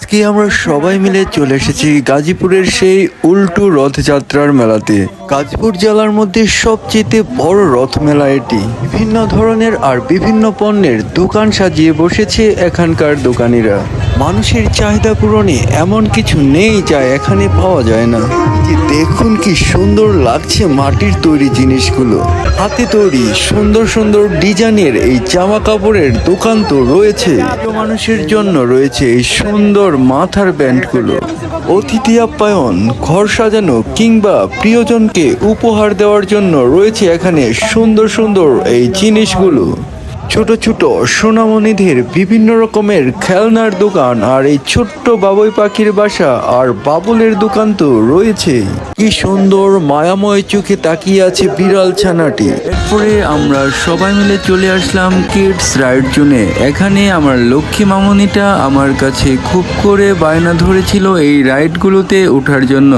আজকে আমরা সবাই মিলে চলে এসেছি গাজীপুরের সেই উল্টো রথযাত্রার মেলাতে। গাজীপুর জেলার মধ্যে সবচেয়ে বড় রথ মেলা এটি। বিভিন্ন ধরনের আর বিভিন্ন পণ্যের দোকান সাজিয়ে বসেছে এখানকার দোকানিরা। মানুষের চাহিদা পূরণে এমন কিছু নেই যা এখানে পাওয়া যায় না। যে দেখুন কি সুন্দর লাগছে মাটির তৈরি জিনিসগুলো, হাতে তৈরি সুন্দর সুন্দর ডিজাইনের এই জামা কাপড়ের দোকান তো রয়েছে। মানুষের জন্য রয়েছে এই সুন্দর মাথার ব্যান্ডগুলো। অতিথি আপ্যায়ন, ঘর সাজানো কিংবা প্রিয়জনকে উপহার দেওয়ার জন্য রয়েছে এখানে সুন্দর সুন্দর এই জিনিসগুলো। ছোট ছোট সোনামণিদের বিভিন্ন রকমের খেলনার দোকান, আর এই ছোট্ট বাবুই পাখির বাসা আর বাবুলের দোকান তো রয়েছে। কি সুন্দর মায়াময় চোখে তাকিয়ে আছে বিড়াল ছানাটি। এরপরে আমরা সবাই মিলে চলে আসলাম কিডস রাইড জোনে। এখানে আমার লক্ষ্মী মামনিটা আমার কাছে খুব করে বায়না ধরেছিল এই রাইডগুলোতে ওঠার জন্য,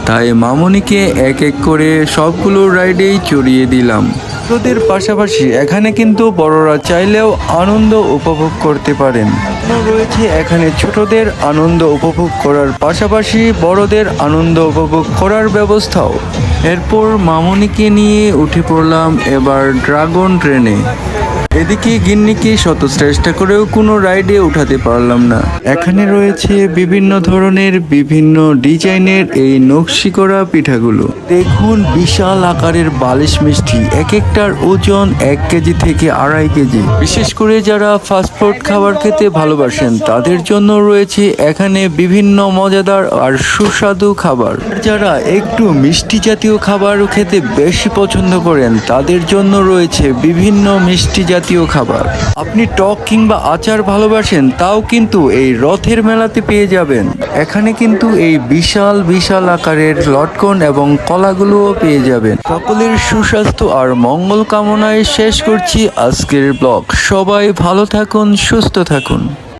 তাই মামনিকে এক এক করে সবগুলো রাইডেই চড়িয়ে দিলাম। ছোটদের পাশাপাশি এখানে কিন্তু বড়রা চাইলেও আনন্দ উপভোগ করতে পারেন। রয়েছে এখানে ছোটদের আনন্দ উপভোগ করার পাশাপাশি বড়দের আনন্দ উপভোগ করার ব্যবস্থাও। এরপর মামনিকে নিয়ে উঠে পড়লাম এবার ড্রাগন ট্রেনে। এদিকে গিন্নিকে শত চেষ্টা করেও কোনো রাইডে উঠাতে পারলাম না। এখানে রয়েছে বিভিন্ন ধরনের বিভিন্ন ডিজাইনের এই নকশি করা পিঠাগুলো। দেখুন বিশাল আকারের বালিশ মিষ্টি, এক একটার ওজন 1 কেজি থেকে 2.5 কেজি। বিশেষ করে যারা ফাস্টফুড খাবার খেতে ভালোবাসেন তাদের জন্য রয়েছে এখানে বিভিন্ন মজাদার আর সুস্বাদু খাবার। যারা একটু মিষ্টি জাতীয় খাবার খেতে বেশি পছন্দ করেন তাদের জন্য রয়েছে বিভিন্ন মিষ্টি জাতীয় খাবার। আপনি টক কিংবা আচার ভালোবাসেন তাও কিন্তু এই রথের মেলাতে পেয়ে যাবেন। এখানে কিন্তু এই বিশাল বিশাল আকারের লটকন এবং কলাগুলোও পেয়ে যাবেন। সকলের সুস্বাস্থ্য আর মঙ্গল কামনায় শেষ করছি আজকের ব্লগ। সবাই ভালো থাকুন, সুস্থ থাকুন।